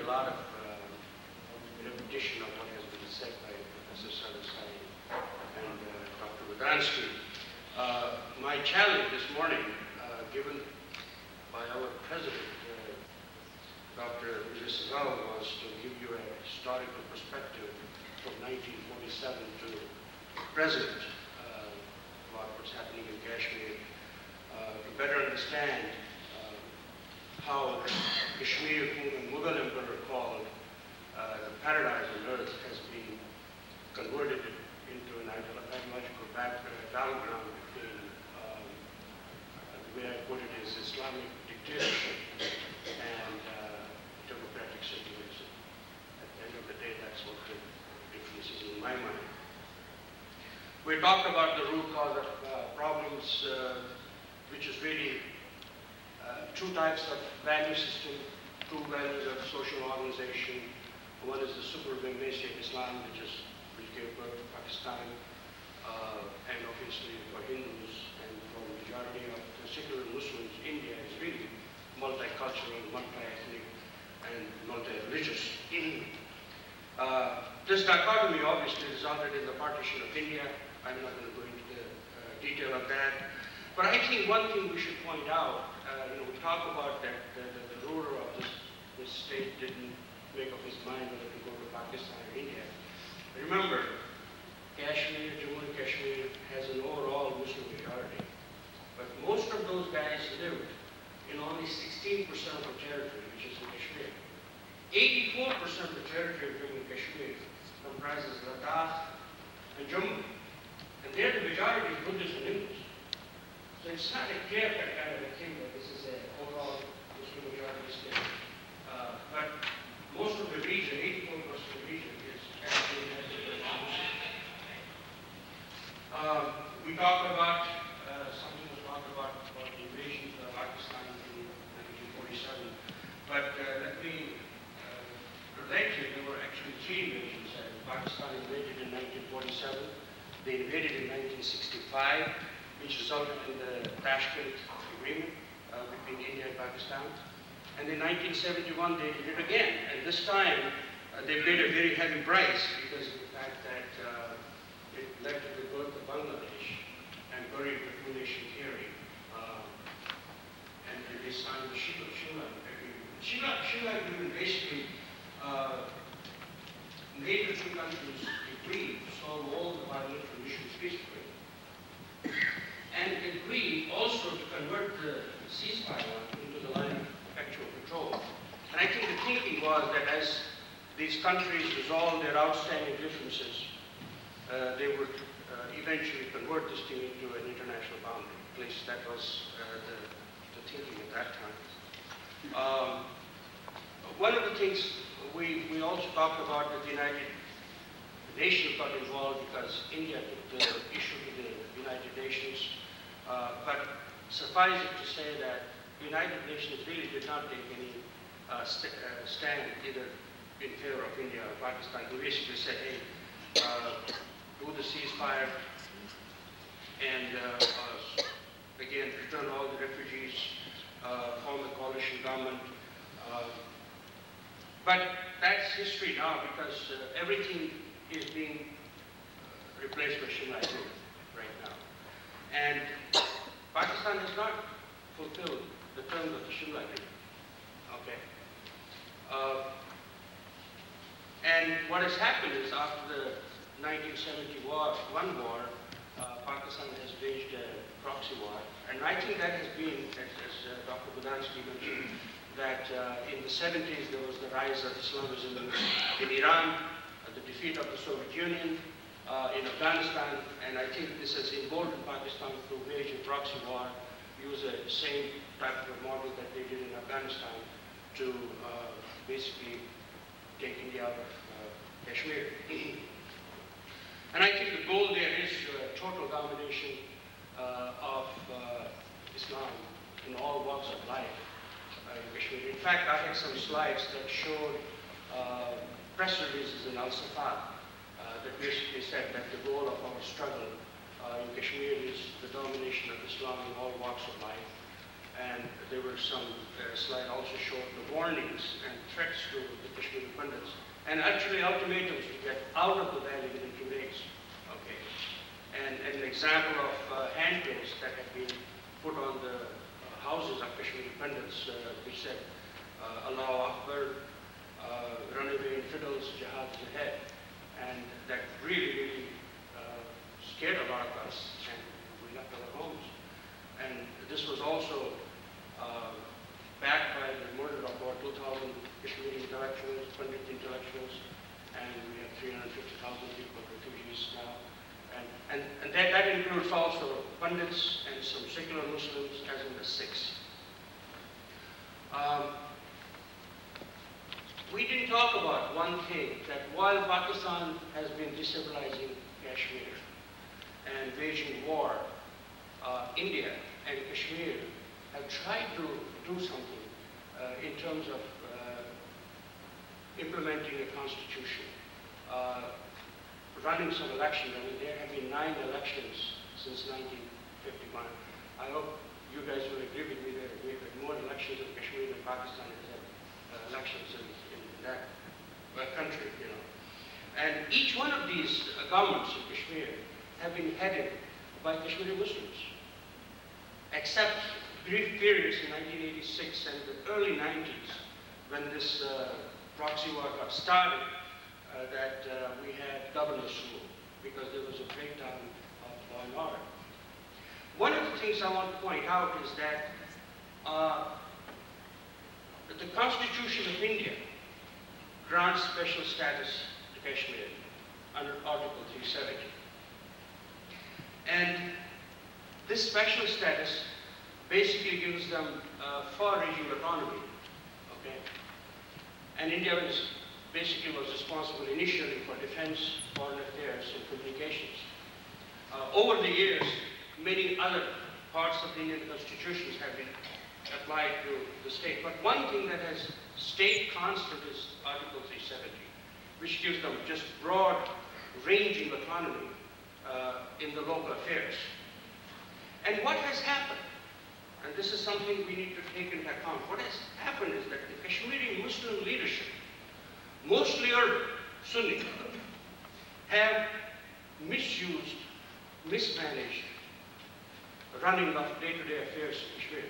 a lot of repetition of what has been said by Professor Sarasai and Dr. Vedansky. My challenge this morning, given by our president, Dr. Vijay was to give you a historical perspective from 1947 to present about what's happening in Kashmir, to better understand how Kashmir, whom the Mughal emperor called the paradise on earth, has been converted into an ideological battleground between, the way I put it is Islamic dictatorship and democratic secularism. At the end of the day, that's what the difference is in my mind. We talked about the root cause of problems, which is really two types of value system, two values of social organization. One is the super-Messianic Islam, which gave birth to Pakistan, and obviously for Hindus and for the majority of the secular Muslims, India is really multicultural, multi-ethnic, and multi-religious. This dichotomy obviously resulted in the partition of India. I'm not going to go into the detail of that. But I think one thing we should point out, we talk about that the ruler of this state didn't make up his mind whether to go to Pakistan or India. Remember, Kashmir, Jammu and Kashmir has an overall Muslim majority. But most of those guys lived in only 16% of the territory, which is in Kashmir. 84% of the territory of Jammu and Kashmir comprises Ladakh and Jammu. And they're the majority of Buddhists and Hindus. So it's not a clear-cut kind of a thing that this is an overall Muslim majority state. But most of the region, 84% of the region, is actually we talked about, something was talked about the invasion of Pakistan in 1947. But let me relate to it. There were actually three invasions. Pakistan invaded in 1947. They invaded in 1965, which resulted in the Tashkent Agreement between India and Pakistan. And in 1971, they did it again. And this time, they paid a very heavy price because of the fact that it led to the birth of Bangladesh and buried the two-nation theory. And they signed the Shilla Agreement. Shilla Agreement basically made the two countries agree to solve all the bilateral issues peacefully. And agreed also to convert the ceasefire into the line of effectual control. And I think the thinking was that as these countries resolve their outstanding differences, they would eventually convert this thing into an international boundary. At least that was the thinking at that time. One of the things we also talked about that the United Nations got involved because India took the issue to the United Nations. But suffice it to say that the United Nations really did not take any stand either in favor of India or Pakistan. They basically said, hey, do the ceasefire and again return all the refugees, form a coalition government. But that's history now because everything is being replaced by Shilla Agreement right now. And Pakistan has not fulfilled the terms of the Shilla Agreement. Okay. And what has happened is after the 1971 war, Pakistan has waged a proxy war. And I think that has been, as Dr. Vedansky mentioned, that in the 70s there was the rise of Islamism in Iran, the defeat of the Soviet Union, in Afghanistan, and I think this has emboldened Pakistan to wage a proxy war, use the same type of model that they did in Afghanistan to basically take India out of Kashmir. And I think the goal there is total domination of Islam in all walks of life in Kashmir. In fact, I had some slides that showed press releases in Al-Safa that basically said that the goal of our struggle in Kashmir is the domination of Islam in all walks of life. And there were some slide also showed the warnings and threats to the Kashmiri Pandits, and actually ultimatums to get out of the valley within 2 days. Okay, and an example of handbills that have been put on the houses of Kashmiri Pandits, which said, "Allahu Akbar, run away infidels, jihad is ahead," and that really scared a lot of us, and we left our homes. And this was also backed by the murder of about 2,000 Kashmiri intellectuals, Pandit intellectuals, and we have 350,000 people, refugees now. And that includes also Pandits and some secular Muslims, as in the Sikhs. We didn't talk about one thing, that while Pakistan has been destabilizing Kashmir and waging war, India and Kashmir have tried to do something in terms of implementing a constitution, running some elections. I mean, there have been 9 elections since 1951. I hope you guys will agree with me that we've had more elections in Kashmir than Pakistan has had elections in that country, you know. And each one of these governments in Kashmir have been headed by Kashmiri Muslims, except brief periods in 1986 and the early 90s, when this proxy war got started, that we had governors rule, because there was a breakdown of law and order. One of the things I want to point out is that the Constitution of India grants special status to Kashmir under Article 370. And this special status basically gives them far regional autonomy, okay? And India basically was responsible initially for defense, foreign affairs, and communications. Over the years, many other parts of the Indian constitutions have been applied to the state. But one thing that has stayed constant is Article 370, which gives them just broad ranging autonomy in the local affairs. And what has happened, and this is something we need to take into account, what has happened is that the Kashmiri Muslim leadership, mostly urban, Sunni, have misused, mismanaged running of day-to-day affairs in Kashmir.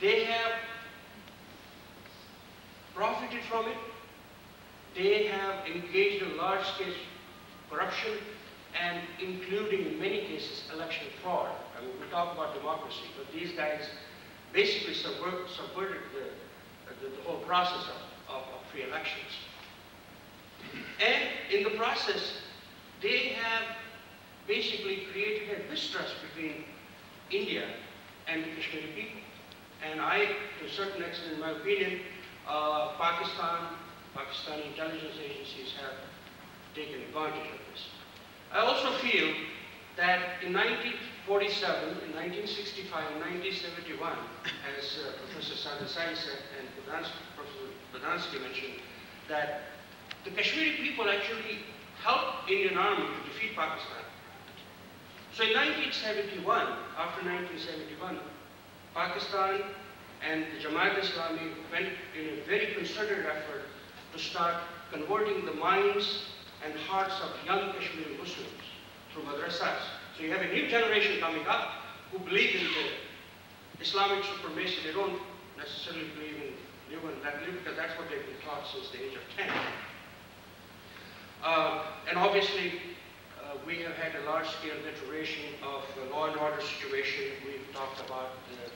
They have profited from it. They have engaged in large-scale corruption, and including, in many cases, election fraud. I mean, we talk about democracy, but these guys basically subverted the whole process of free elections. And in the process, they have basically created a mistrust between India and the Kashmiri people. And to a certain extent, in my opinion, Pakistani intelligence agencies have taken advantage of this. I also feel that in 1947, in 1965, and 1971, as Professor Sadasai said, and Professor Badansky mentioned, that the Kashmiri people actually helped Indian Army to defeat Pakistan. So in 1971, after 1971, Pakistan and the Jamaat-e-Islami went in a very concerted effort to start converting the minds and hearts of young Kashmiri Muslims through madrasas. So you have a new generation coming up who believe in the Islamic supremacy. They don't necessarily believe in new and that because that's what they've been taught since the age of 10. And obviously, we have had a large-scale deterioration of the law and order situation. We've talked about the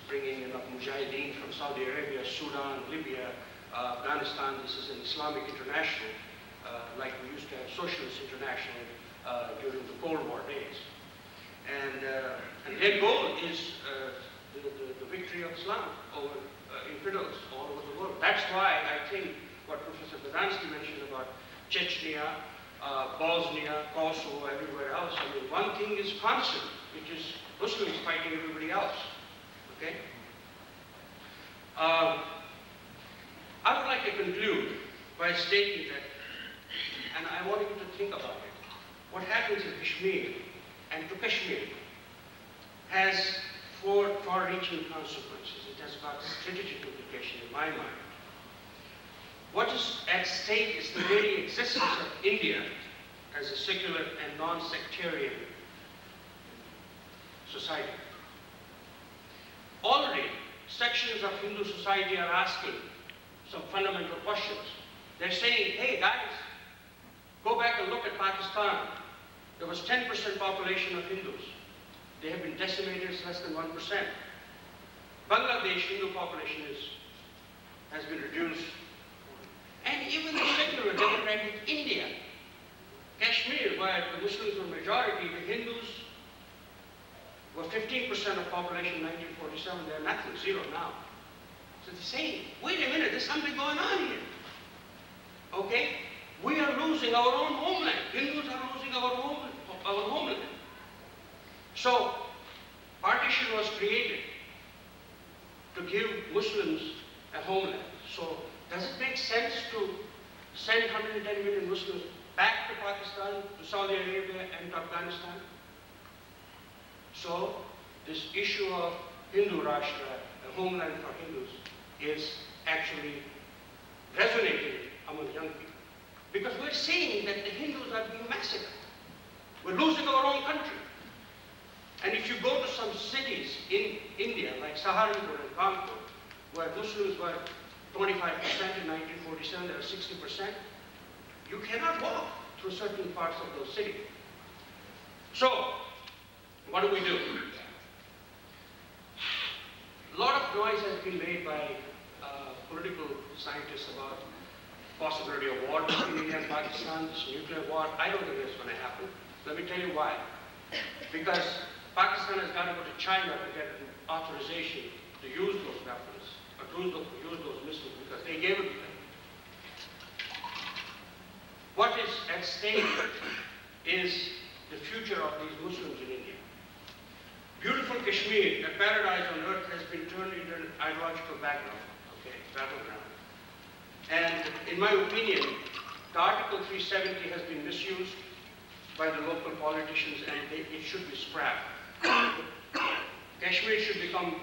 bringing in of mujahideen from Saudi Arabia, Sudan, Libya, Afghanistan. This is an Islamic international, like we used to have Socialist International during the Cold War days. And their goal is the victory of Islam over infidels all over the world. That's why I think what Professor Badansky mentioned about Chechnya, Bosnia, Kosovo, everywhere else. I mean, one thing is constant, which is Muslims fighting everybody else. Okay? I would like to conclude by stating that, and I want you to think about it, what happens in Kashmir and to Kashmir has far-reaching consequences. It has got strategic implication in my mind. What is at stake is the very existence of India as a secular and non-sectarian society. Already, sections of Hindu society are asking some fundamental questions. They're saying, hey guys, go back and look at Pakistan. There was 10% population of Hindus. They have been decimated, it's less than 1%. Bangladesh Hindu population has been reduced. And even the secular democratic India, Kashmir, where the Muslims were majority, the Hindus were 15% of population in 1947, they're nothing, zero now. So they're saying, wait a minute, there's something going on here. Okay? We are losing our own homeland. Hindus are losing our homeland. So, partition was created to give Muslims a homeland. So, does it make sense to send 110 million Muslims back to Pakistan, to Saudi Arabia, and to Afghanistan? So, this issue of Hindu Rashtra, a homeland for Hindus, is actually resonating among young people. Because we're seeing that the Hindus are being massacred. We're losing our own country. And if you go to some cities in India, like Saharanpur and Kanpur, where Muslims were 25% in 1947, they were 60%, you cannot walk through certain parts of those cities. So, what do we do? A lot of noise has been made by political scientists about possibility of war between India and Pakistan, this nuclear war. I don't think it's going to happen. Let me tell you why. Because Pakistan has got to go to China to get authorization to use those weapons, or to use those missiles, because they gave it to them. What is at stake is the future of these Muslims in India. Beautiful Kashmir, a paradise on earth, has been turned into an ideological battleground. And in my opinion, the Article 370 has been misused by the local politicians, and it should be scrapped. Kashmir should become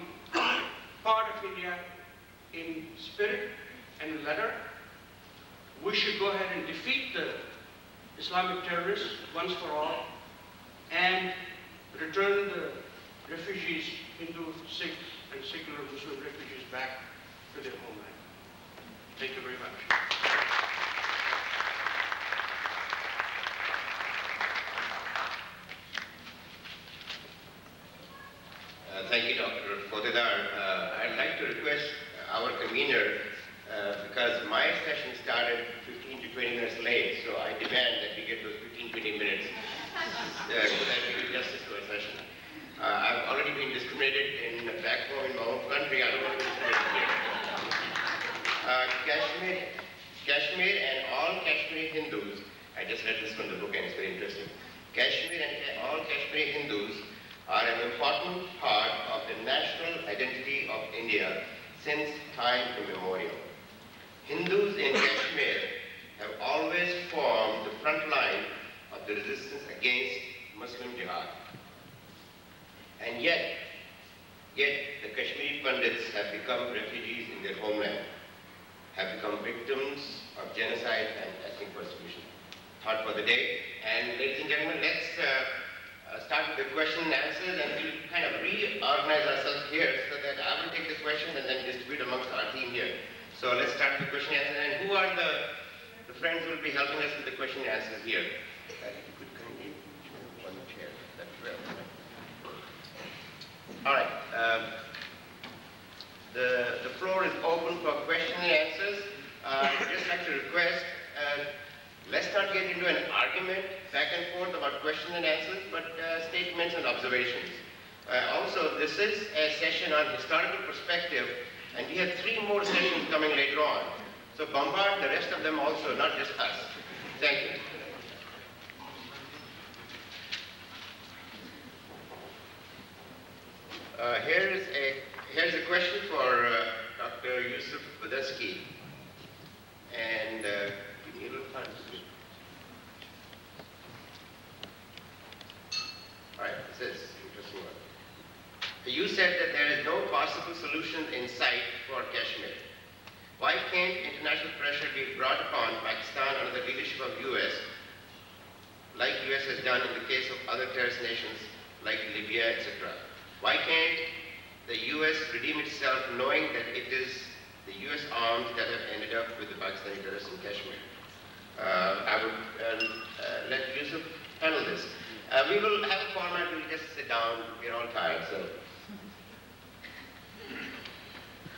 part of India in spirit and in letter. We should go ahead and defeat the Islamic terrorists once for all and return the refugees, Hindu, Sikh, and secular Muslim refugees back to their homeland. Thank you very much. Thank you, Dr. Potedar. I'd like to request our convener, because my session started 15 to 20 minutes late, so I demand that we get those 15-20 minutes so that we do justice to our session. I've already been discriminated in back home in my own country. I don't want to be discriminated here. Kashmir and all Kashmiri Hindus, I just read this from the book and it's very interesting. Kashmir and all Kashmiri Hindus are an important part of the national identity of India since time immemorial. Hindus in Kashmir have always formed the front line of the resistance against Muslim jihad. And yet the Kashmiri Pandits have become refugees in their homeland, have become victims of genocide and ethnic persecution. Thought for the day. And ladies and gentlemen, let's start with the question and answers, and we'll kind of reorganize ourselves here so that I will take the question and then distribute amongst our team here. So let's start with the question and answer. And who are the friends who will be helping us with the question and answers here? If you could kindly one chair. That's well. All right. The floor is open for questions and answers. I'd just like to request, let's not get into an argument back and forth about questions and answers, but statements and observations. Also, this is a session on historical perspective, and we have 3 more sessions coming later on. So bombard the rest of them also, not just us. Thank you. Here's a question for Dr. Yusuf Badesky. And give me a little time. All right, this is interesting one. You said that there is no possible solution in sight for Kashmir. Why can't international pressure be brought upon Pakistan under the leadership of US, like US has done in the case of other terrorist nations like Libya, etc.? Why can't the US redeem itself knowing that it is the US arms that have ended up with the Pakistani terrorists in Kashmir? I would let Yusuf handle this. We will have a format, we'll just sit down, we're all tired, so.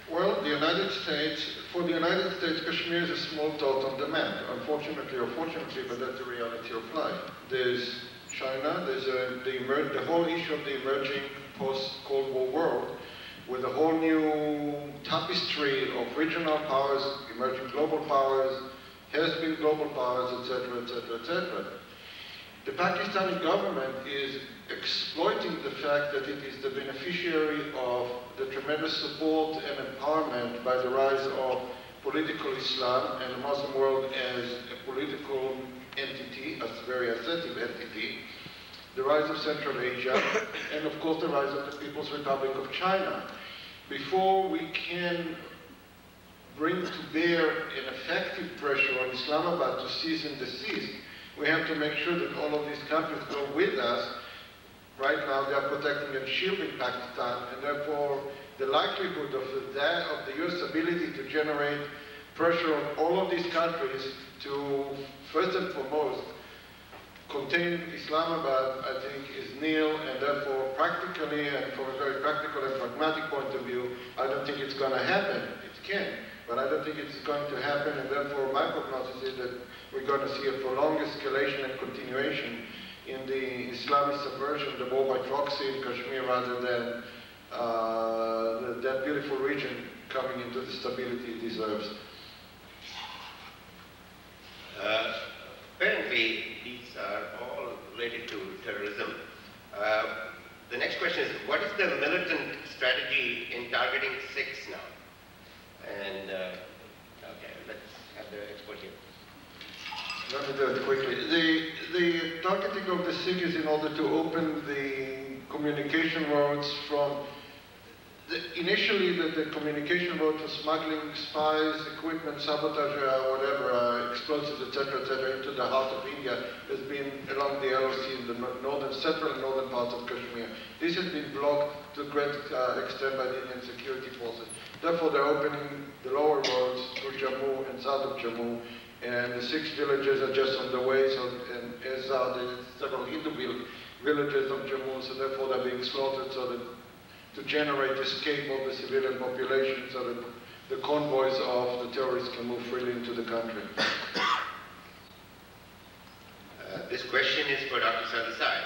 Well, for the United States, Kashmir is a small dot on the map. Unfortunately or fortunately, but that's the reality of life. There's China, there's the whole issue of the emerging post-Cold War world, with a whole new tapestry of regional powers, emerging global powers, has been global powers, etc., etc., etc. The Pakistani government is exploiting the fact that it is the beneficiary of the tremendous support and empowerment by the rise of political Islam and the Muslim world as a political entity, a very assertive entity, the rise of Central Asia, and of course the rise of the People's Republic of China. Before we can bring to bear an effective pressure on Islamabad to cease and desist, we have to make sure that all of these countries go with us. Right now they are protecting and shielding Pakistan, and therefore the likelihood of the US ability to generate pressure on all of these countries to, first and foremost, contain Islamabad, I think, is nil, and therefore practically, and from a very practical and pragmatic point of view, I don't think it's going to happen. It can, but I don't think it's going to happen, and therefore my prognosis is that we're going to see a prolonged escalation and continuation in the Islamic subversion, the war by proxy in Kashmir, rather than that beautiful region coming into the stability it deserves. Apparently, these are all related to terrorism. The next question is, what is the militant strategy in targeting Sikhs now? And, okay, let's have the expert here. Let me do it quickly. The targeting of the Sikh is in order to open the communication roads from initially the communication road for smuggling spies, equipment, sabotage, whatever, explosives, etc., into the heart of India has been along the LOC in the central and northern parts of Kashmir. This has been blocked to a great extent by the Indian security forces. Therefore, they're opening the lower roads through Jammu and south of Jammu, and the 6 villages are just on the way, and as are the several Hindu villages of Jammu, so therefore they're being slaughtered so that to generate escape of the civilian population so that the convoys of the terrorists can move freely into the country. This question is for Dr. Sadasai.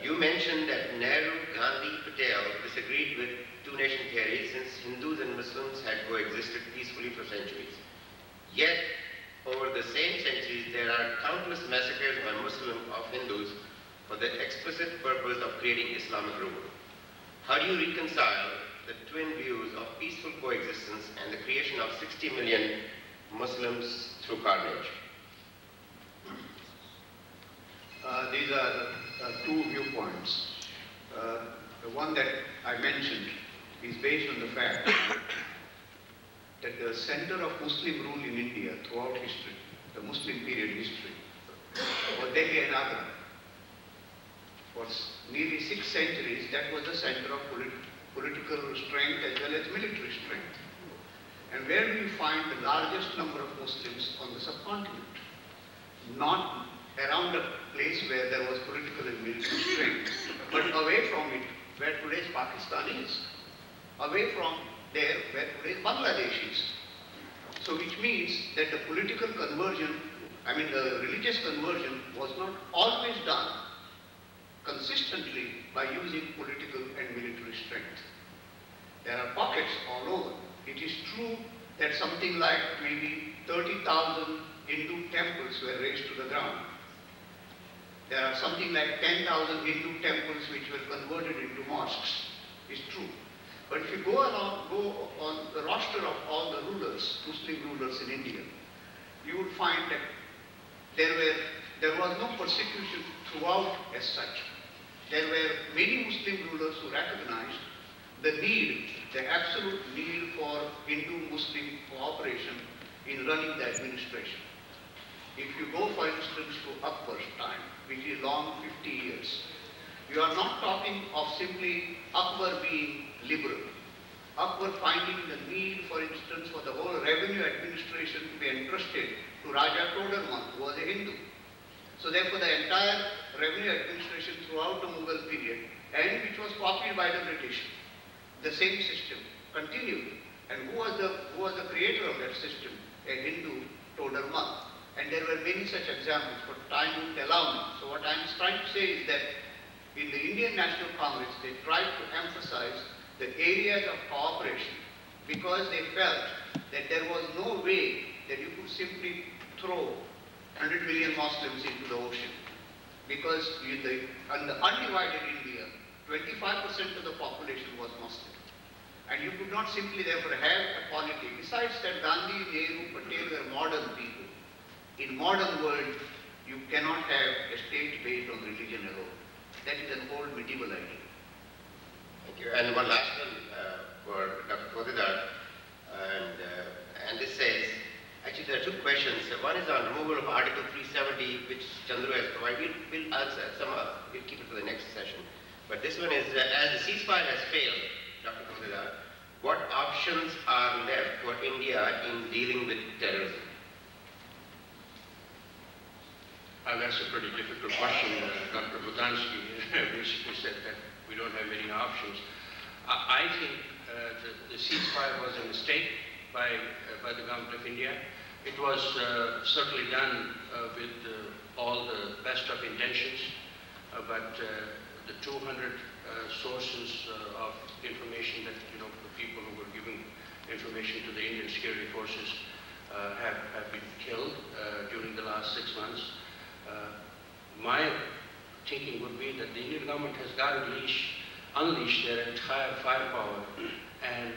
You mentioned that Nehru, Gandhi, Patel disagreed with two-nation theory since Hindus and Muslims had coexisted peacefully for centuries. Yet, over the same centuries, there are countless massacres by Muslims of Hindus for the explicit purpose of creating Islamic rule. How do you reconcile the twin views of peaceful coexistence and the creation of 60 million Muslims through carnage? These are two viewpoints. The one that I mentioned is based on the fact that the center of Muslim rule in India throughout history, the Muslim period history, was Delhi and Agra. For nearly 6 centuries, that was the center of political strength as well as military strength. And where do you find the largest number of Muslims on the subcontinent? Not around a place where there was political and military strength, but away from it, where today's Pakistan is. Away from there, where today's Bangladesh is. So which means that the political conversion, the religious conversion was not always done consistently by using political and military strength. There are pockets all over. It is true that something like maybe 30,000 Hindu temples were razed to the ground. There are something like 10,000 Hindu temples which were converted into mosques. It's true. But if you go on the roster of all the rulers, Muslim rulers in India, you would find that there was no persecution throughout as such. there were many Muslim rulers who recognized the need, the absolute need for Hindu-Muslim cooperation in running the administration. If you go, for instance, to Akbar's time, which is long 50 years, you are not talking of simply Akbar being liberal. Akbar finding the need, for instance, for the whole revenue administration to be entrusted to Raja Todarman, who was a Hindu. So therefore the entire revenue administration throughout the Mughal period, and which was copied by the British, the same system continued. And who was the creator of that system? A Hindu, Todarman. And there were many such examples, but time wouldn't allow me. So what I'm trying to say is that in the Indian National Congress, they tried to emphasize the areas of cooperation because they felt that there was no way that you could simply throw 100 million Muslims into the ocean. Because in the undivided India, 25% of the population was Muslim. And you could not simply therefore have a polity. Besides that, Gandhi, Nehru, Patel were modern people. In modern world, you cannot have a state based on religion alone. That is an old medieval idea. Thank you. And one last one for Dr. Kodidar. And this says, actually there are two questions. One is on removal of Article 370, which Chandru has provided. We'll answer some, we'll keep it for the next session. But this one is, as the ceasefire has failed, Dr. Kodidar, what options are left for India in dealing with terrorism? That's a pretty difficult question. Dr. Budansky basically said that we don't have any options. I think the ceasefire was a mistake by the government of India. It was certainly done with all the best of intentions, but the 200 sources of information that, the people who were giving information to the Indian security forces have been killed during the last 6 months. My thinking would be that the Indian government has got to unleash their entire firepower and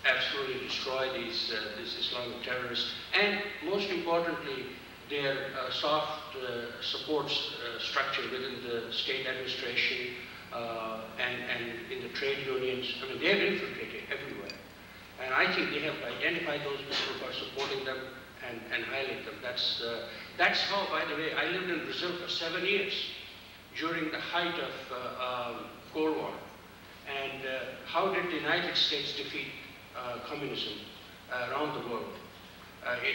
absolutely destroy these Islamic terrorists, and most importantly, their soft support structure within the state administration and in the trade unions. I mean, they have infiltrated everywhere. And I think they have identified those people who are supporting them and highlight them. That's how, by the way, I lived in Brazil for 7 years during the height of Cold War. And how did the United States defeat communism around the world?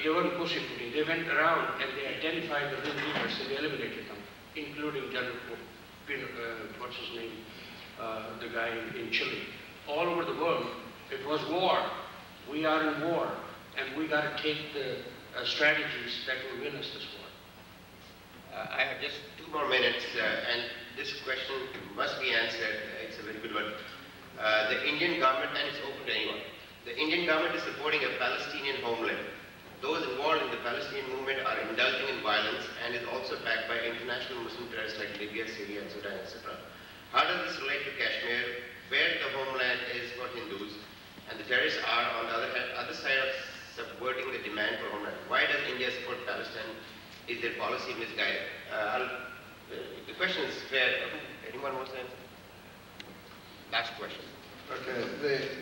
They weren't pussyfooting. They went around and they identified the real leaders and they eliminated them, including General, what's his name, the guy in Chile. All over the world, it was war. We are in war, and we got to take the strategies that will win us this war. I have just 2 more minutes, and this question must be answered. It's a very good one. The Indian government, and it's open to anyone, the Indian government is supporting a Palestinian homeland. Those involved in the Palestinian movement are indulging in violence and is also backed by international Muslim terrorists like Libya, Syria, and Sudan, etc. How does this relate to Kashmir, where the homeland is for Hindus, and the terrorists are on the other side of subverting the demand for homeland? Why does India support Palestine? Is their policy misguided? The question is fair. Anyone wants to answer? Last question. Okay,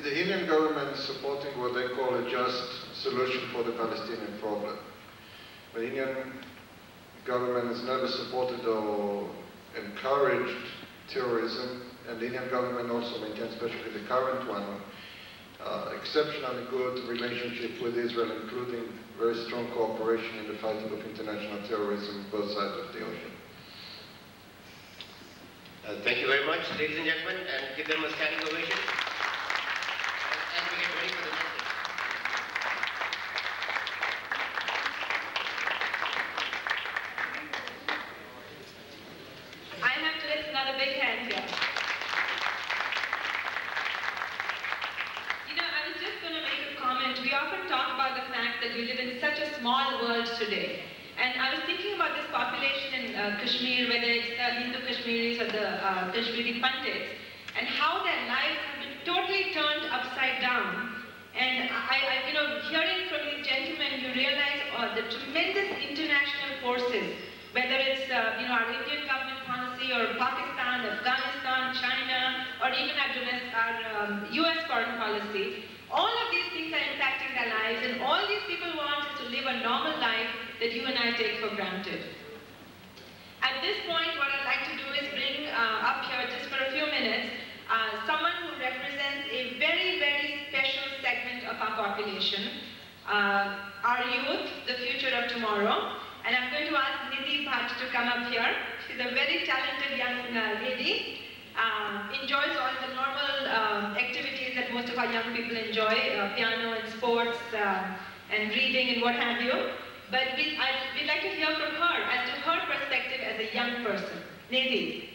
the Indian government is supporting what they call a just solution for the Palestinian problem. The Indian government has never supported or encouraged terrorism, and the Indian government also maintains, especially the current one, exceptionally good relationship with Israel, including very strong cooperation in the fighting of international terrorism both sides of the ocean. Thank you very much, ladies and gentlemen, and give them a standing ovation as we get ready for the next session. I have to raise another big hand here. I was just going to make a comment. We often talk about the fact that we live in such a small world today. And I was thinking about this population in Kashmir, whether it's the Hindu Kashmiris or the Kashmiri Pandits, and how their lives have been totally turned upside down. And hearing from these gentlemen, you realize the tremendous international forces, whether it's our Indian government policy policy, or Pakistan, Afghanistan, China, or even our US foreign policy. All of these things are impacting their lives, and all these people want is to live a normal life that you and I take for granted. At this point, what I'd like to do is bring up here, just for a few minutes, someone who represents a very, very special segment of our population, our youth, the future of tomorrow. And I'm going to ask Nidhi Bhatt to come up here. She's a very talented young lady, enjoys all the normal activities that most of our young people enjoy, piano and sports and reading and what have you. But we'd like to hear from her as to her perspective as a young person. Nidhi.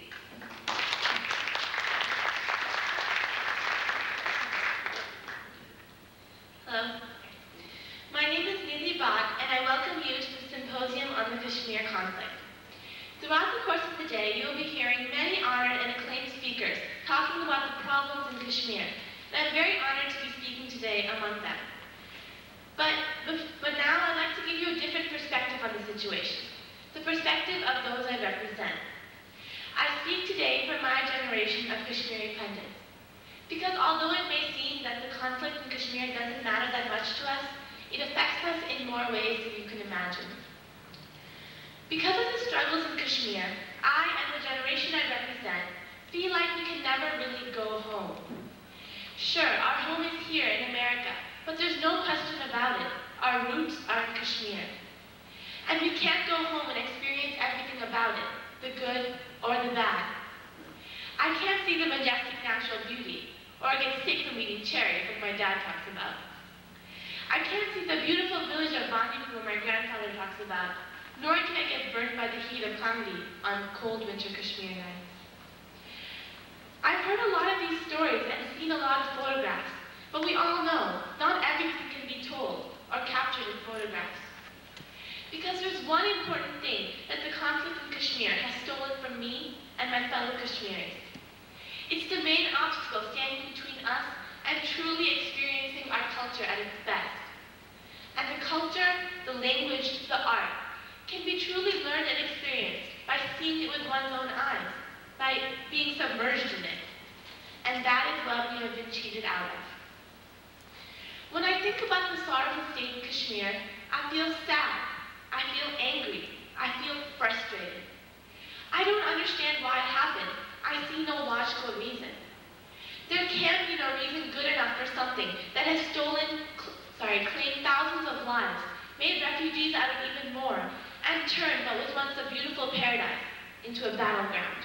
Hello. My name is Nidhi Bhatt, and I welcome you to the Symposium on the Kashmir Conflict. Throughout the course of the day, you will be hearing many honored and acclaimed speakers talking about the problems in Kashmir, and I'm very honored to be speaking today among them. But now I'd like to give you a different perspective on the situation, the perspective of those I represent. I speak today for my generation of Kashmiri pundits, because although it may seem that the conflict in Kashmir doesn't matter that much to us, it affects us in more ways than you can imagine. Because of the struggles in Kashmir, I and the generation I represent feel like we can never really go home. Sure, our home is here in America, but there's no question about it. Our roots are in Kashmir. And we can't go home and experience everything about it, the good or the bad. I can't see the majestic natural beauty, or get sick from eating cherries like my dad talks about. I can't see the beautiful village of Bandipur my grandfather talks about, nor can I get burnt by the heat of Kamdi on cold winter Kashmir nights. I've heard a lot of these stories and seen a lot of photographs, but we all know not everything can be told or captured in photographs. Because there's one important thing that the conflict in Kashmir has stolen from me and my fellow Kashmiris. It's the main obstacle standing between us and truly experiencing our culture at its best. And the culture, the language, the art can be truly learned and experienced by seeing it with one's own eyes, by being submerged in it. And that is what we have been cheated out of. When I think about the sorrowful state in Kashmir, I feel sad, I feel angry, I feel frustrated. I don't understand why it happened. I see no logical reason. There can be no reason good enough for something that has claimed thousands of lives, made refugees out of even more, and turned what was once a beautiful paradise into a battleground.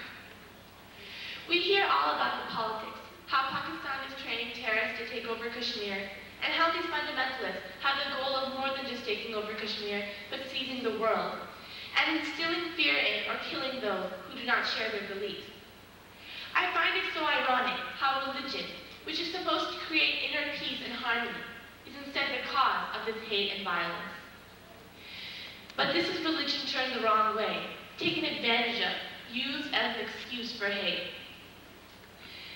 We hear all about the politics, how Pakistan is training terrorists to take over Kashmir, and how these fundamentalists have the goal of more than just taking over Kashmir, but seizing the world, and instilling fear in or killing those who do not share their beliefs. I find it so ironic how religion, which is supposed to create inner peace and harmony, is instead the cause of this hate and violence. But this is religion turned the wrong way, taken advantage of, used as an excuse for hate.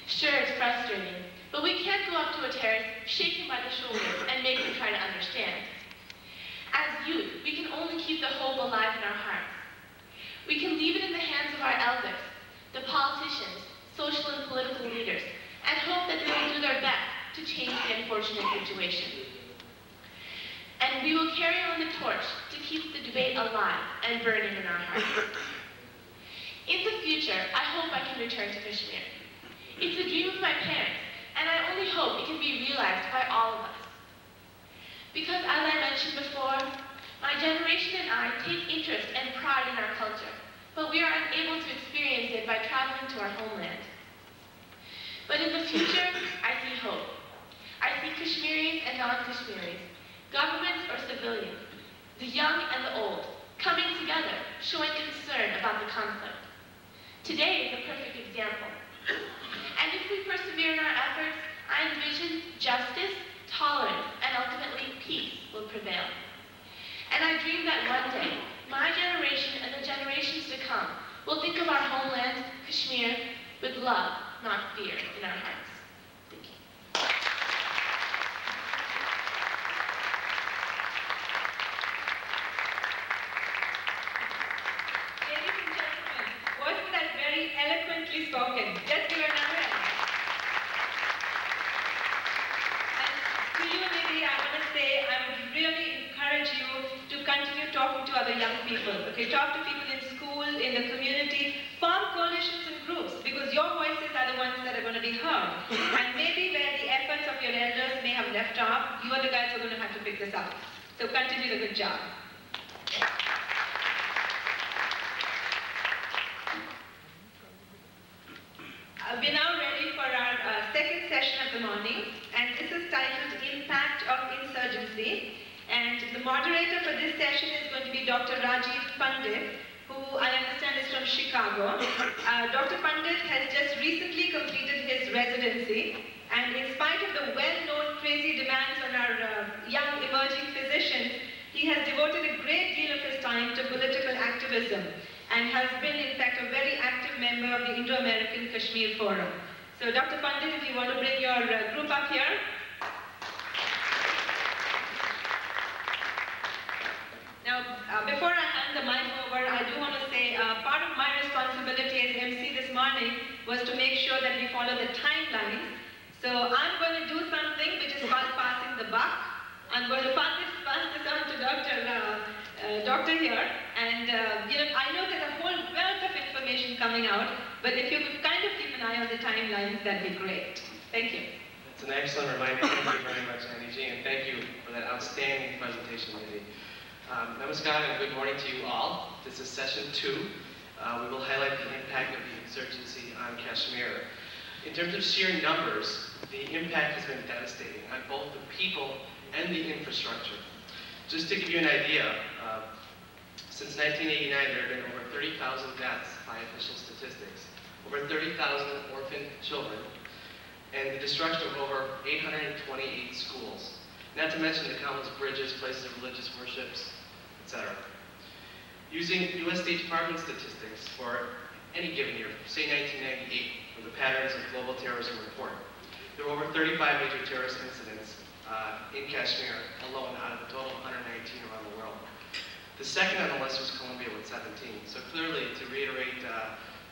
Sure, it's frustrating, but we can't go up to a terrorist, shake him by the shoulders, and make him try to understand. As youth, we can only keep the hope alive in our hearts. We can leave it in the hands of our elders, the politicians, social and political leaders, and hope that they will do their best to change the unfortunate situation. And we will carry on the torch to keep the debate alive and burning in our hearts. In the future, I hope I can return to Kashmir. It's a dream of my parents, and I only hope it can be realized by all of us. Because as I mentioned before, my generation and I take interest and pride in our culture, but we are unable to experience it by traveling to our homeland. But in the future, I see hope. I see Kashmiris and non-Kashmiris, governments or civilians, the young and the old, coming together, showing concern about the conflict. Today is a perfect example. And if we persevere in our efforts, I envision justice, tolerance, and ultimately peace will prevail. And I dream that one day, my generation and the generations to come will think of our homeland, Kashmir, with love, not fear, in our hearts. Thank you. Ladies and gentlemen, wasn't that very young people. Okay, talk to people in school, in the community, form coalitions and groups, because your voices are the ones that are going to be heard. And maybe where the efforts of your elders may have left off, you are the guys who are going to have to pick this up. So continue the good job. We're now ready for our second session of the morning, and this is titled Impact of Insurgency. And the moderator for this session is going to be Dr. Rajiv Pandit, who I understand is from Chicago. Dr. Pandit has just recently completed his residency, and in spite of the well-known crazy demands on our young emerging physicians, he has devoted a great deal of his time to political activism and has been, in fact, a very active member of the Indo-American Kashmir Forum. So, Dr. Pandit, if you want to bring your group up here. Now, before I hand the mic over, I do want to say part of my responsibility as MC this morning was to make sure that we follow the timelines. So, I'm going to do something which is called passing the buck. I'm going to pass this on to Doctor here, and I know there's a whole wealth of information coming out, but if you could kind of keep an eye on the timelines, that'd be great. Thank you. That's an excellent reminder. Thank you very much, Annie G, and thank you for that outstanding presentation, Lizzie. Namaskar and good morning to you all. This is session 2. We will highlight the impact of the insurgency on Kashmir. In terms of sheer numbers, the impact has been devastating on both the people and the infrastructure. Just to give you an idea, since 1989 there have been over 30,000 deaths by official statistics, over 30,000 orphaned children, and the destruction of over 828 schools. Not to mention the countless bridges, places of religious worships, etc. Using U.S. State Department statistics for any given year, say 1998, for the Patterns of Global Terrorism Report, there were over 35 major terrorist incidents in Kashmir alone out of a total of 119 around the world. The second on the list was Colombia with 17. So clearly, to reiterate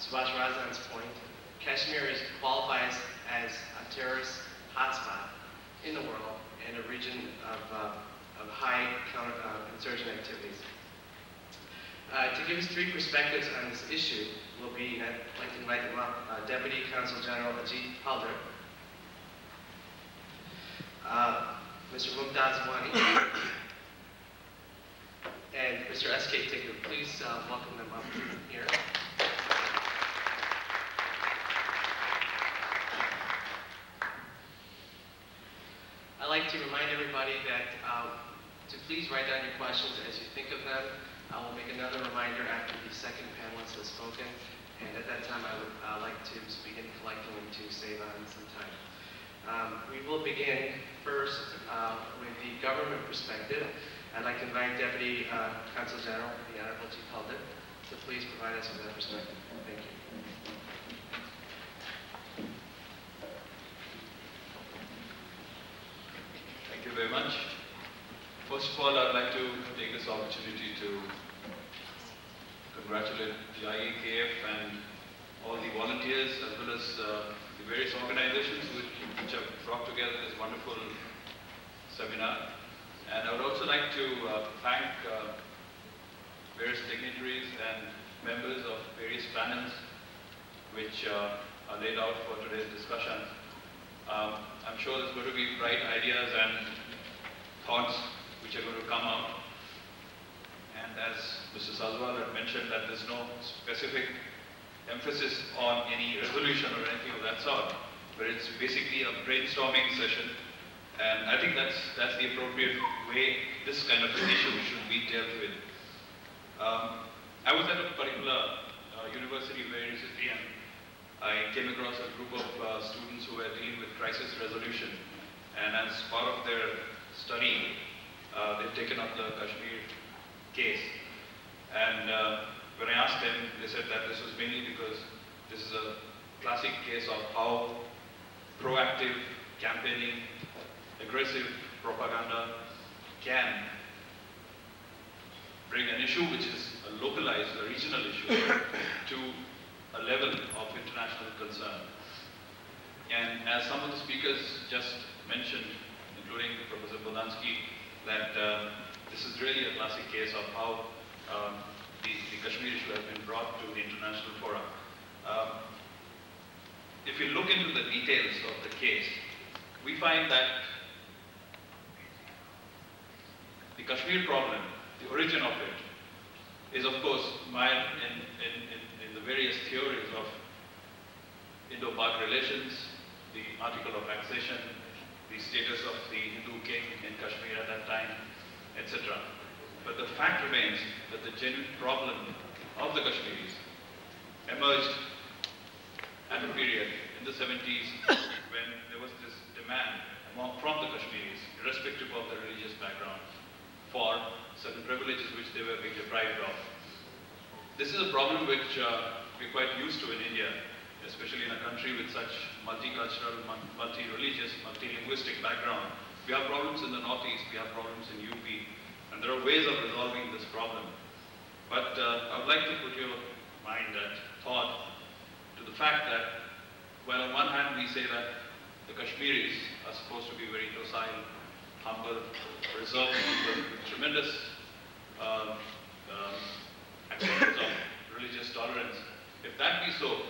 Subhash Razan's point, Kashmir qualifies as a terrorist hotspot in the world and a region of high insurgent activities. To give us 3 perspectives on this issue will be, and I'd like to invite them up, Deputy Consul General Ajit Halder, Mr. Mumtaz Wani, and Mr. S.K. Tikku. Please welcome them up here. I'd like to remind everybody that to please write down your questions as you think of them. I will make another reminder after the second panelist has spoken, and at that time I would like to begin collecting them to save on some time. We will begin first with the government perspective. I'd like to invite Deputy Consul General, the Honorable Chief Halder, to please provide us with that perspective. Thank you. Thank you very much. First of all, I'd like to take this opportunity to congratulate the IAKF and all the volunteers as well as the various organizations which have brought together this wonderful seminar. And I would also like to thank various dignitaries and members of various panels which are laid out for today's discussion. I'm sure there's going to be bright ideas and thoughts which are going to come out. And as Mr. Salwal had mentioned, that there's no specific emphasis on any resolution or anything of that sort, but it's basically a brainstorming session. And I think that's the appropriate way this kind of an issue should be dealt with. I was at a particular university very recently, and I came across a group of students who were dealing with crisis resolution. And as part of their study, they've taken up the Kashmir case. And when I asked them, they said that this was mainly because this is a classic case of how proactive campaigning, aggressive propaganda can bring an issue which is a localized, a regional issue to a level of international concern. And as some of the speakers just mentioned, including Professor Polanski, that this is really a classic case of how the Kashmir issue has been brought to the international fora. If you look into the details of the case, we find that the Kashmir problem, the origin of it, is of course mired in the various theories of Indo-Pak relations, the article of accession, the status of the Hindu king in Kashmir at that time, etc. But the fact remains that the genuine problem of the Kashmiris emerged at a period in the 70s when there was this demand from the Kashmiris, irrespective of their religious background, for certain privileges which they were being deprived of. This is a problem which we're quite used to in India, especially in a country with such multicultural, multi-religious, multi-linguistic background. We have problems in the Northeast, we have problems in UP, and there are ways of resolving this problem. But I would like to put your mind and thought to the fact that, while on one hand we say that the Kashmiris are supposed to be very docile, humble, reserved people with tremendous acceptance of religious tolerance, if that be so,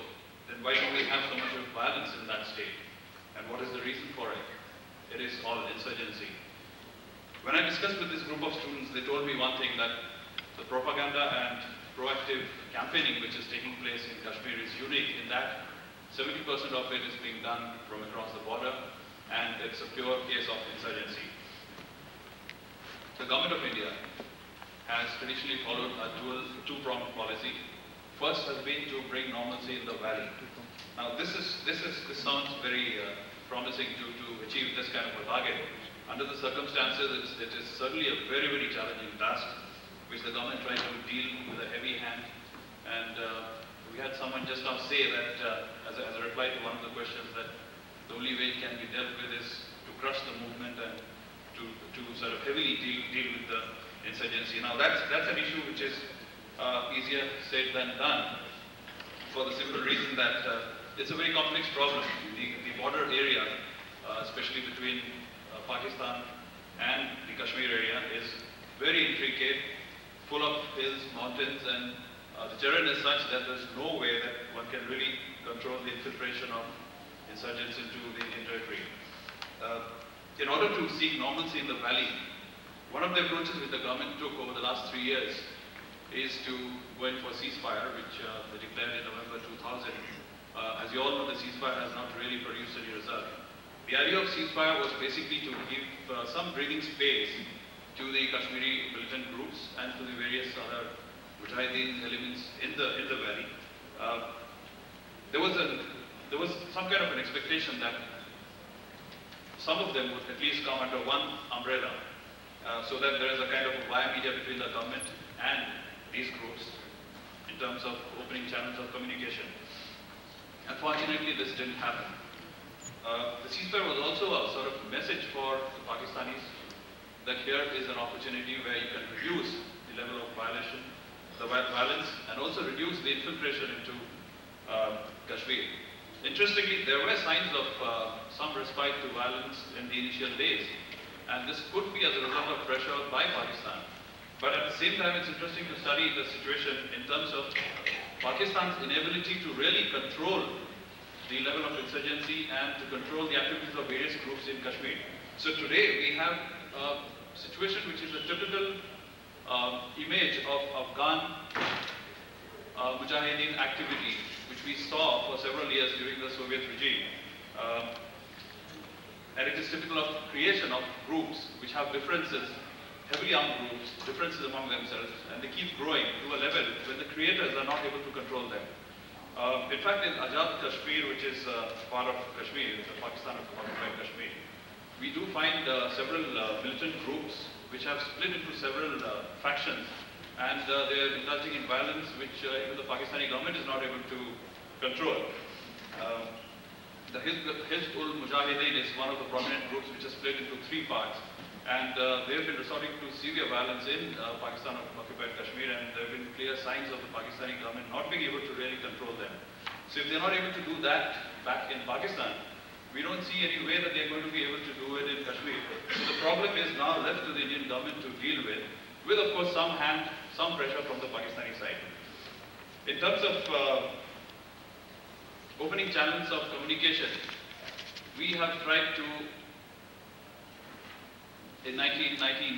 then why do we have so much of violence in that state? And what is the reason for it? It is all insurgency. When I discussed with this group of students, they told me one thing, that the propaganda and proactive campaigning which is taking place in Kashmir is unique in that 70% of it is being done from across the border, and it's a pure case of insurgency. The government of India has traditionally followed a two-pronged policy. First has been to bring normalcy in the valley. Now this sounds very promising to achieve this kind of a target. Under the circumstances, it is certainly a very, very challenging task, which the government tried to deal with a heavy hand. And we had someone just now say that, as a reply to one of the questions, that the only way it can be dealt with is to crush the movement and to sort of heavily deal with the insurgency. Now that's an issue which is easier said than done, for the simple reason that it's a very complex problem. The border area, especially between Pakistan and the Kashmir area, is very intricate, full of hills, mountains, and the terrain is such that there's no way that one can really control the infiltration of insurgents into the Indian territory. In order to seek normalcy in the valley, one of the approaches which the government took over the last 3 years is to go in for ceasefire, which they declared in November 2000. As you all know, the ceasefire has not really produced any result. The idea of ceasefire was basically to give some breathing space to the Kashmiri militant groups and to the various other Mujahideen elements in the valley. There was some kind of an expectation that some of them would at least come under one umbrella, so that there is a kind of a via media between the government and these groups in terms of opening channels of communication. Unfortunately, this didn't happen. The ceasefire was also a sort of message for the Pakistanis that here is an opportunity where you can reduce the level of violence, and also reduce the infiltration into Kashmir. Interestingly, there were signs of some respite to violence in the initial days, and this could be as a result of pressure by Pakistan. But at the same time, it's interesting to study the situation in terms of Pakistan's inability to really control the level of insurgency and to control the activities of various groups in Kashmir. So today we have a situation which is a typical image of Afghan Mujahideen activity, which we saw for several years during the Soviet regime. And it is typical of creation of groups which have differences, heavily armed groups, differences among themselves, and they keep growing to a level when the creators are not able to control them. In fact, in Azad Kashmir, which is part of Kashmir, the Pakistan occupied Kashmir, we do find several militant groups which have split into several factions, and they are indulging in violence which even the Pakistani government is not able to control. The Hizb-ul-Mujahideen is one of the prominent groups which is split into 3 parts, and they have been resorting to severe violence in Pakistan occupied Kashmir, and there have been clear signs of the Pakistani government not being able to really control them. So if they're not able to do that back in Pakistan, we don't see any way that they're going to be able to do it in Kashmir. So the problem is now left to the Indian government to deal with, with of course some pressure from the Pakistani side. In terms of opening channels of communication, we have tried to, in 1999,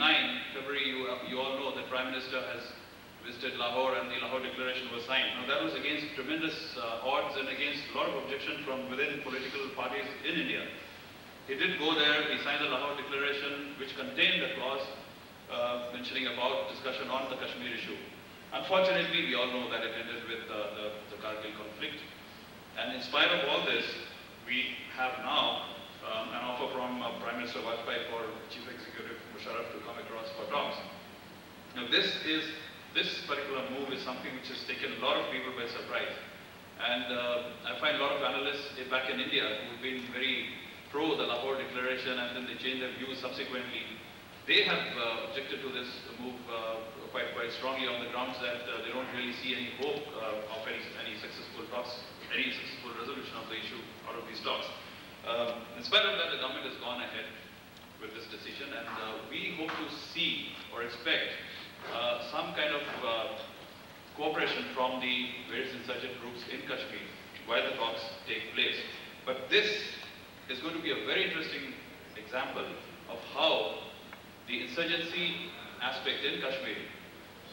February, you all know that Prime Minister has visited Lahore and the Lahore Declaration was signed. Now that was against tremendous odds and against a lot of objection from within political parties in India. He did go there, he signed the Lahore Declaration, which contained a clause mentioning about discussion on the Kashmir issue. Unfortunately, we all know that it ended with the Kargil conflict. And in spite of all this, we have now an offer from Prime Minister Vajpayee for Chief Executive Musharraf to come across for talks. Now this particular move is something which has taken a lot of people by surprise. And I find a lot of analysts back in India who've been very pro the Lahore Declaration and then they changed their views subsequently. They have objected to this move quite strongly on the grounds that they don't really see any hope of any successful talks, any successful resolution of the issue out of these talks. In spite of that, the government has gone ahead with this decision, and we hope to see or expect some kind of cooperation from the various insurgent groups in Kashmir while the talks take place. But this is going to be a very interesting example of how the insurgency aspect in Kashmir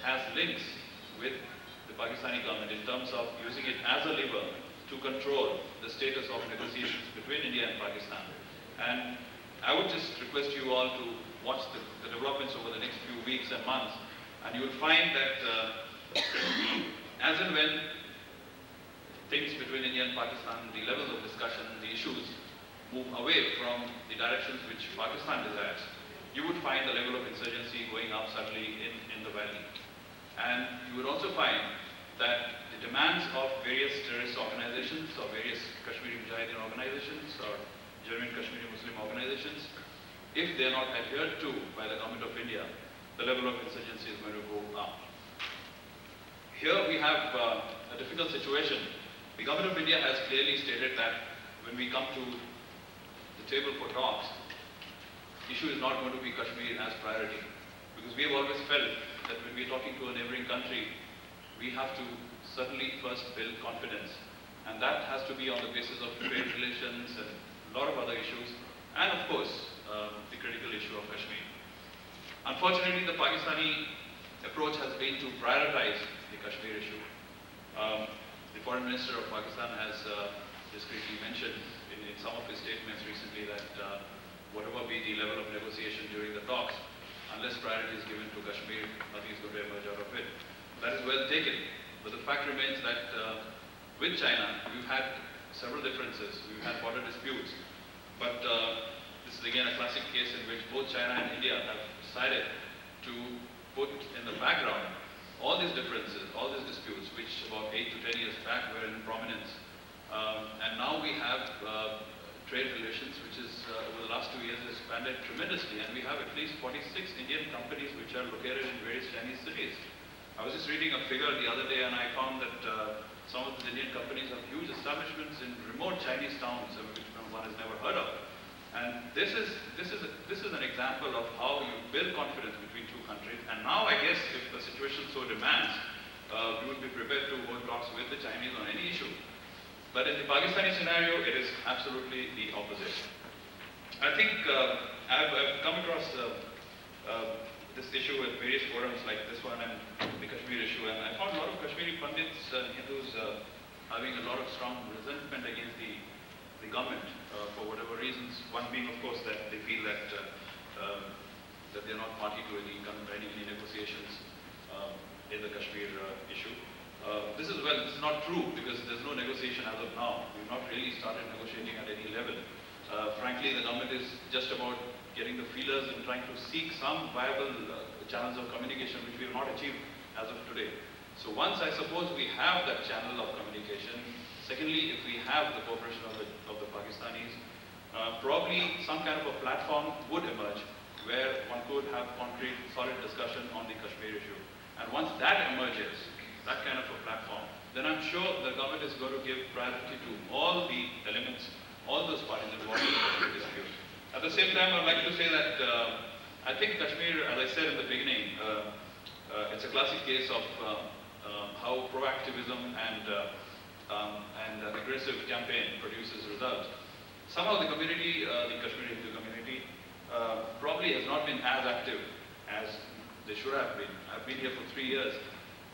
has links with the Pakistani government in terms of using it as a lever to control the status of negotiations between India and Pakistan. And I would just request you all to watch the developments over the next few weeks and months, and you will find that as and when things between India and Pakistan, the levels of discussion, the issues move away from the directions which Pakistan desires, you would find the level of insurgency going up suddenly in the valley. And you would also find that the demands of various terrorist organizations or various Kashmiri Mujahideen organizations or genuine Kashmiri Muslim organizations, if they are not adhered to by the government of India, the level of insurgency is going to go up. Here we have a difficult situation. The government of India has clearly stated that when we come to the table for talks, the issue is not going to be Kashmir as priority. Because we have always felt that when we are talking to a neighboring country, we have to certainly first build confidence. And that has to be on the basis of trade relations and a lot of other issues. And of course, the critical issue of Kashmir. Unfortunately, the Pakistani approach has been to prioritize the Kashmir issue. The Foreign Minister of Pakistan has discreetly mentioned in some of his statements recently that whatever be the level of negotiation during the talks, unless priority is given to Kashmir, nothing is going to emerge out of it. That is well taken, but the fact remains that with China, we've had several differences, we've had border disputes, but this is again a classic case in which both China and India have decided to put in the background all these differences, all these disputes, which about 8 to 10 years back were in prominence. And now we have trade relations, which is over the last 2 years expanded tremendously, and we have at least 46 Indian companies which are located in various Chinese cities. I was just reading a figure the other day, and I found that some of the Indian companies have huge establishments in remote Chinese towns, which one has never heard of. And this is an example of how you build confidence between two countries. And now, I guess, if the situation so demands, we would be prepared to hold talks with the Chinese on any issue. But in the Pakistani scenario, it is absolutely the opposite. I think I've come across this issue at various forums like this one and the Kashmir issue, and I found a lot of Kashmiri Pandits and Hindus having a lot of strong resentment against the government for whatever reasons. One being, of course, that they feel that that they're not party to any negotiations in the Kashmir issue. This is not true, because there's no negotiation as of now. We've not really started negotiating at any level. Frankly, the government is just about getting the feelers and trying to seek some viable channels of communication, which we have not achieved as of today. So once, I suppose, we have that channel of communication, secondly, if we have the cooperation of the Pakistanis, probably some kind of a platform would emerge where one could have concrete, solid discussion on the Kashmir issue. And once that emerges, that kind of a platform, then I'm sure the government is going to give priority to all the elements, all those parties involved in the Kashmir dispute. At the same time, I'd like to say that I think Kashmir, as I said in the beginning, it's a classic case of how proactivism and aggressive campaign produces results. Somehow the community, the Kashmiri Hindu community, probably has not been as active as they should have been. I've been here for 3 years.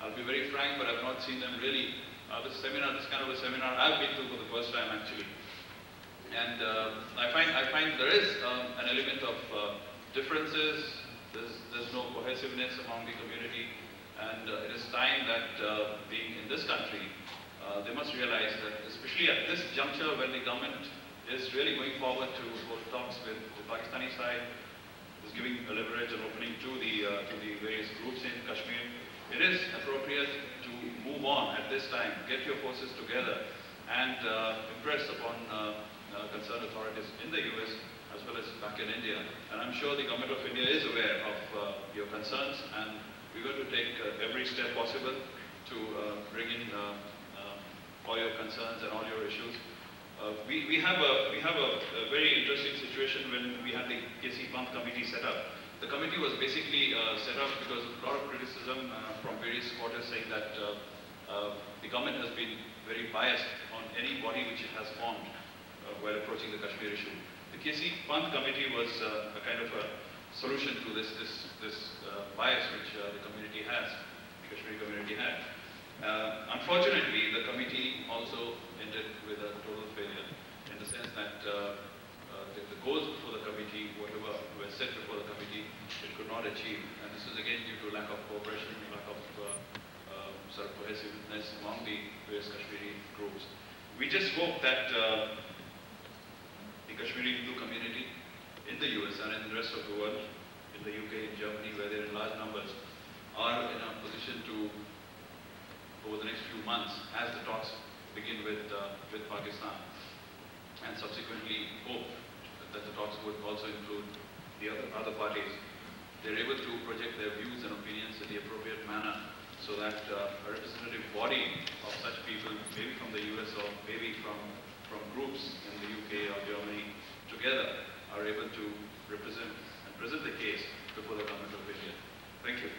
I'll be very frank, but I've not seen them really. This kind of a seminar, I've been to for the first time actually. And I find there is an element of differences. There's no cohesiveness among the community, and it is time that being in this country, they must realize that, especially at this juncture when the government is really going forward to hold talks with the Pakistani side, is giving a leverage and opening to the various groups in Kashmir. It is appropriate to move on at this time, get your forces together, and impress upon concerned authorities in the US as well as back in India. And I'm sure the government of India is aware of your concerns, and we're going to take every step possible to bring in all your concerns and all your issues. We have a very interesting situation when we had the KC Pump committee set up. The committee was basically set up because of a lot of criticism from various quarters saying that the government has been very biased on any body which it has formed while approaching the Kashmir issue. The KC Pant committee was a kind of a solution to this bias which the community has, the Kashmiri community had. Unfortunately, the committee also ended with a total failure in the sense that the goals before the committee, whatever were set before the committee, it could not achieve. And this is again due to lack of cooperation, lack of sort of cohesiveness among the various Kashmiri groups. We just hope that the Kashmiri Hindu community in the US and in the rest of the world, in the UK, in Germany, where they're in large numbers, are in a position to, over the next few months, as the talks begin with Pakistan, and subsequently hope that the talks would also include the other parties, they're able to project their views and opinions in the appropriate manner, so that a representative body of such people, maybe from the US or maybe from groups in the UK or Germany, together are able to represent and present the case before the government of India. Thank you.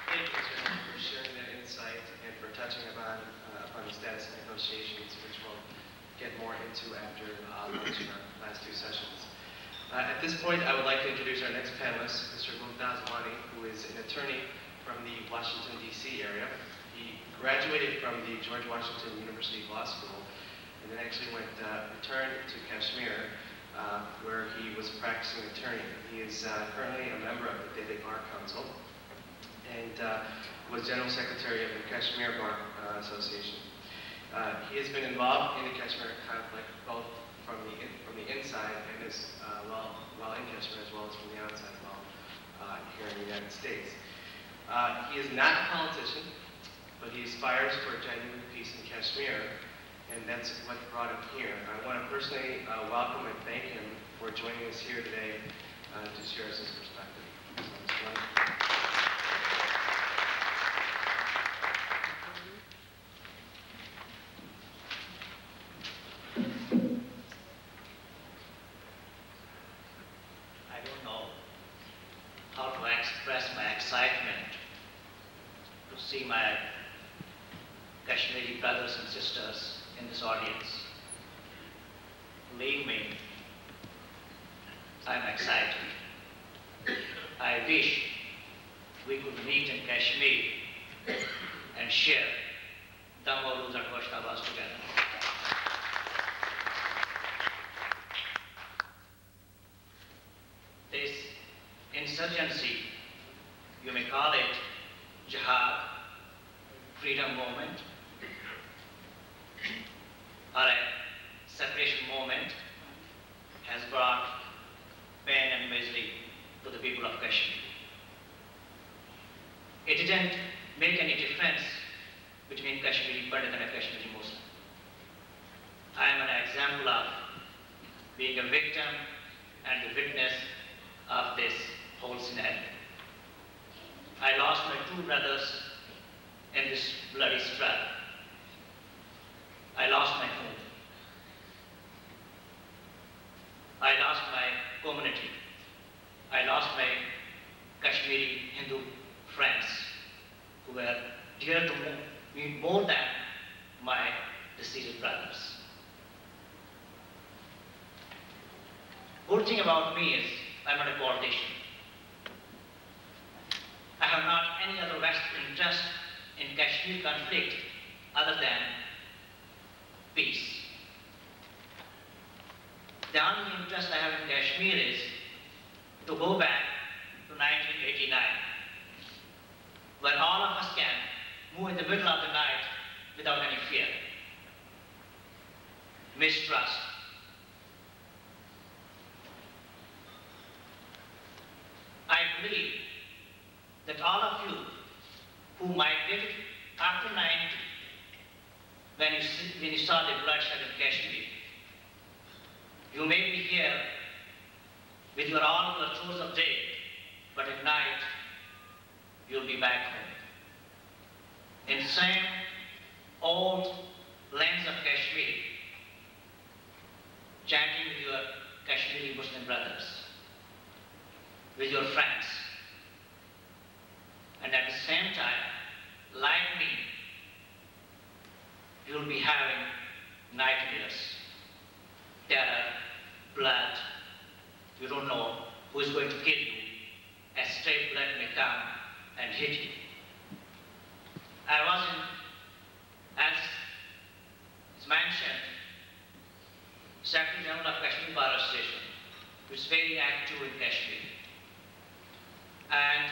Thank you, sir, for sharing that insight and for touching upon the status of negotiations, which we'll get more into after lunch in our last two sessions. At this point, I would like to introduce our next panelist, Mr. Mumtaz Wani, who is an attorney from the Washington, D.C. area. He graduated from the George Washington University Law School and then actually returned to Kashmir, where he was a practicing attorney. He is currently a member of the Delhi Bar Council and was General Secretary of the Kashmir Bar Association. He has been involved in the Kashmir conflict both from the inside and while in Kashmir, as well as from the outside while here in the United States. He is not a politician, but he aspires for genuine peace in Kashmir, and that's what brought him here. I want to personally welcome and thank him for joining us here today to share his perspective. I don't know how to express my excitement to see my Kashmiri brothers and sisters in this audience. Believe me, I'm excited. I wish we could meet in Kashmir and share Damodus and Vaishnavas together. This insurgency, you may call it jihad, freedom movement, or a separation movement, has brought pain and misery to the people of Kashmir. It didn't make any difference between Kashmiri Pandit and a Kashmiri Muslim. I am an example of being a victim and the witness of this whole scenario. I lost my two brothers in this bloody struggle. I lost my home. more than my deceased brothers. Good thing about me is I'm not a politician. I have not any other vested interest in Kashmir conflict other than peace. The only interest I have in Kashmir is to go back to 1989, where all of us can move in the middle of the night without any fear, mistrust. I believe that all of you who migrated after 90, when you saw the bloodshed in Kashmir, you may be here with all your chores of day, but at night you'll be back home in same old lands of Kashmir, chanting with your Kashmiri Muslim brothers, with your friends, and at the same time, like me, you'll be having nightmares, terror, blood. You don't know who is going to kill you. A stray bullet may come and hit you. I was in, as is mentioned, Secretary General of Kashmir Bar Association, which is very active in Kashmir. And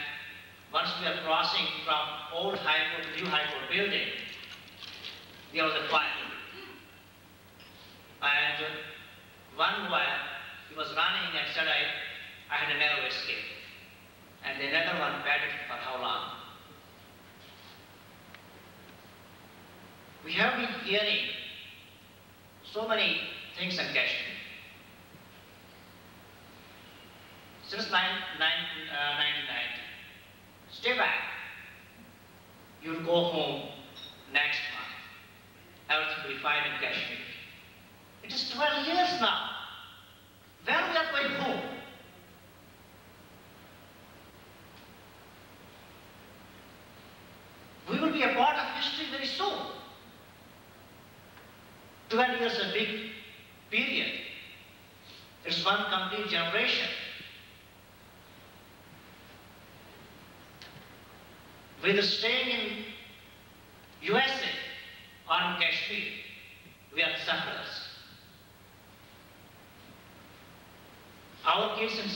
once we are crossing from old High Court to new High Court building, there was a fire. And one boy, he was running and said, I had a narrow escape. And the other one batted for how long? We have been hearing so many things in Kashmir. Since 1990, stay back. You'll go home next month. Everything will be fine in Kashmir. It is 12 years now. When we are going home? We will be a part of history very soon. 12 years is a big period. It's one complete generation. Whether staying in USA or in Kashmir, we are sufferers. Our kids in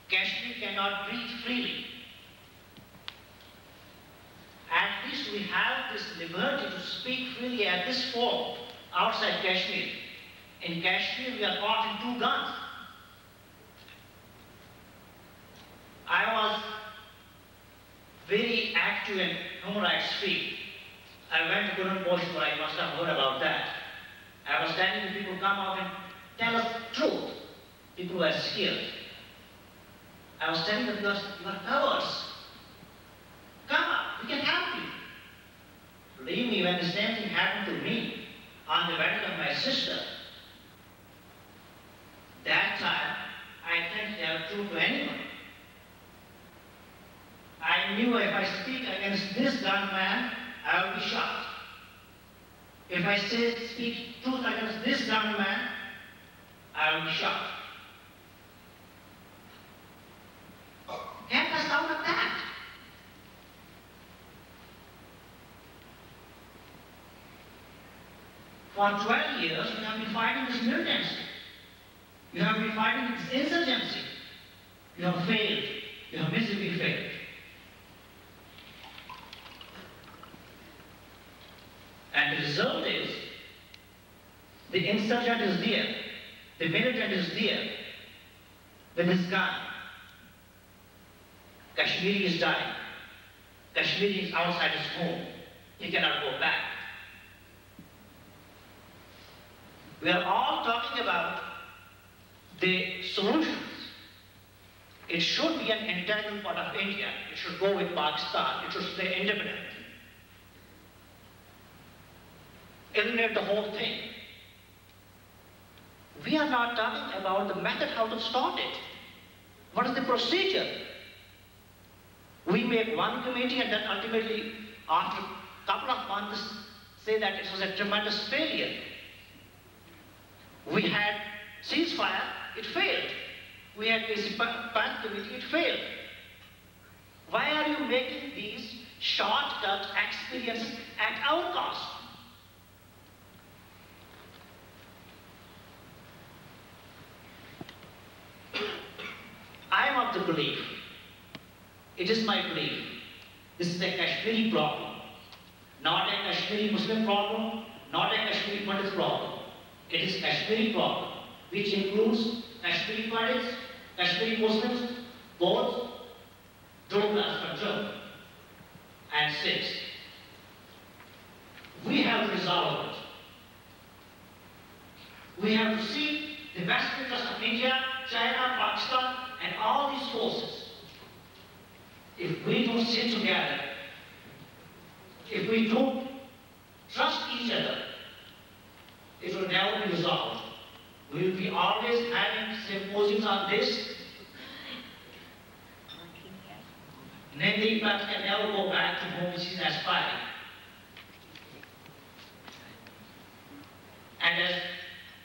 Kashmir cannot breathe freely. At least we have this liberty to speak freely at this form outside Kashmir. In Kashmir, we are caught in 2 guns. I was very active in human rights field. I went to Gurun Poshpur, I must have heard about that. I was telling the people, come out and tell us the truth. People were scared. I was telling them, you are cowards. Come up, we can help you. Believe me, when the same thing happened to me on the wedding of my sister, that time, I didn't tell truth to anyone. I knew if I speak against this gunman, I will be shot. If I speak truth against this gunman, I will be shot. Get us out of that. For 12 years, we have been fighting this militancy. You have been fighting this insurgency. You have failed. You have miserably failed. And the result is, the insurgent is there, the militant is there, with his gun. Kashmiri is dying. Kashmiri is outside his home. He cannot go back. We are all talking about the solutions. It should be an integral part of India. It should go with Pakistan. It should stay independent. Eliminate the whole thing. We are not talking about the method how to start it. What is the procedure? We make one committee and then ultimately after couple of months say that it was a tremendous failure. We had ceasefire, it failed. We had basic path committee, it failed. Why are you making these shortcut experiences at our cost? I am of the belief, it is my belief, this is a Kashmiri problem, not a Kashmiri Muslim problem, not a Kashmiri Pandit problem. It is a Kashmiri problem, which includes Kashmiri Pandits, Kashmiri Muslims, both Douglas Punjab and Sikhs. We have resolved it. We have to see the best interest of India, China, Pakistan, and all these forces. If we don't sit together, if we don't trust each other, it will never be resolved. We will be always having symposiums on this. Nandi Pat can never go back to whom she is aspiring. And as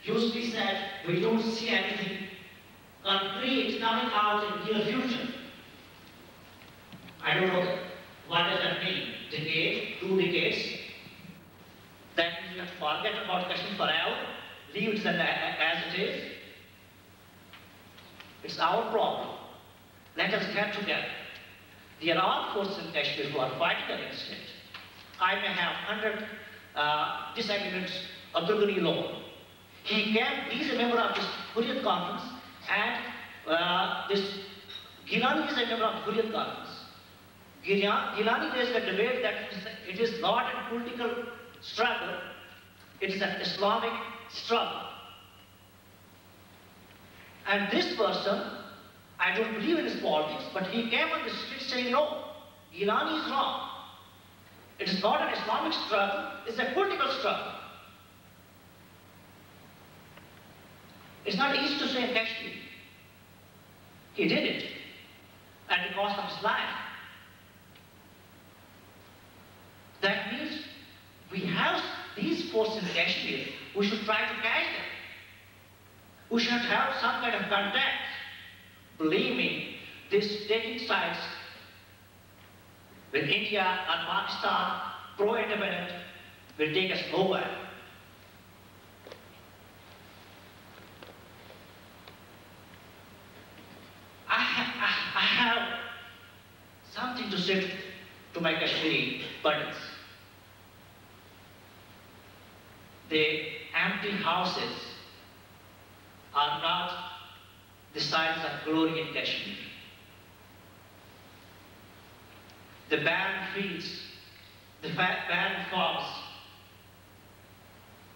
Yusuf said, we don't see anything concrete coming out in the near future. I don't know what does that mean. Decade, 2 decades. Then we have to forget about Kashmir forever, leave it as it is. It's our problem. Let us get together. There are all forces in Kashmir who are fighting against it. I may have 100 disagreements of the Ghani law. He is a member of this Hurriyat conference, and this Gilani is a member of the Hurriyat conference. Gilani raised a debate that it is not a political struggle, it is an Islamic struggle. And this person, I don't believe in his politics, but he came on the street saying, no, Gilani is wrong. It is not an Islamic struggle, it's a political struggle. It's not easy to say in Kashmir. He did it at the cost of his life. That means we have these forces in Kashmir, we should try to catch them. We should have some kind of contact. Believe me, this taking sides with India and Pakistan, pro-independent, will take us nowhere. I have something to say to my Kashmiri buddies. The empty houses are not the signs of glory in Kashmir. The barren fields, the barren farms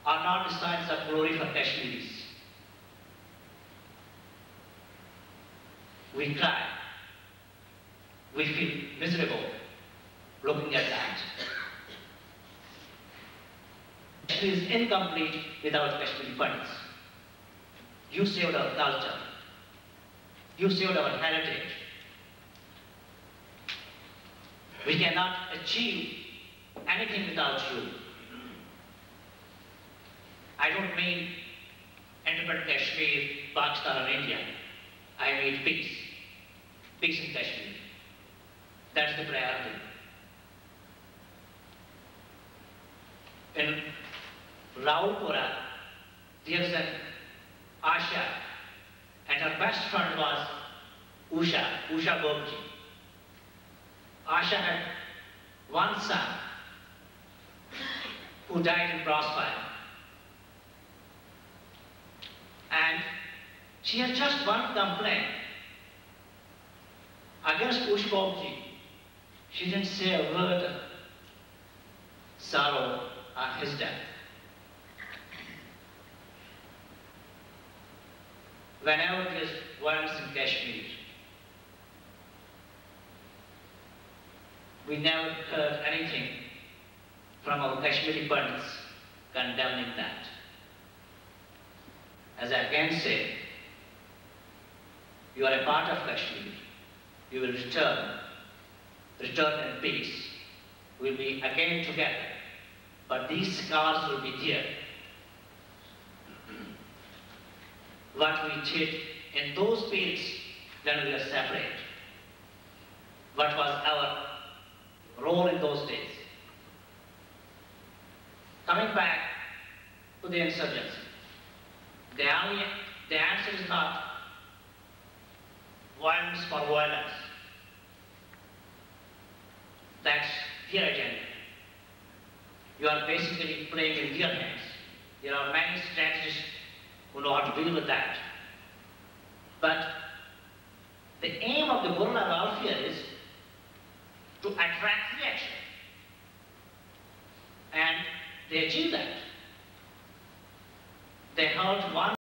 are not the signs of glory for Kashmiris. We cry. We feel miserable looking at that. Kashmir is incomplete without Kashmiri Pandits. You saved our culture. You saved our heritage. We cannot achieve anything without you. I don't mean independent Kashmir, Pakistan or India. I mean peace. Peace in Kashmir. That's the priority. In Raulpura, there is an Asha, and her best friend was Usha Gopji. Asha had one son who died in crossfire. And she had just one complaint against Usha Gopji. She didn't say a word of sorrow on his death. Whenever there is violence in Kashmir, we never heard anything from our Kashmiri Pandits condemning that. As I again say, you are a part of Kashmir. You will return in peace. will be again together, but these scars will be there. What we did in those periods when we were separate, what was our role in those days. Coming back to the insurgency, the answer is not violence for violence. That's their agenda. You are basically playing in their hands. There are many strategists who know how to deal with that. But the aim of the guerrilla warfare is to attract reaction. And they achieve that. They held one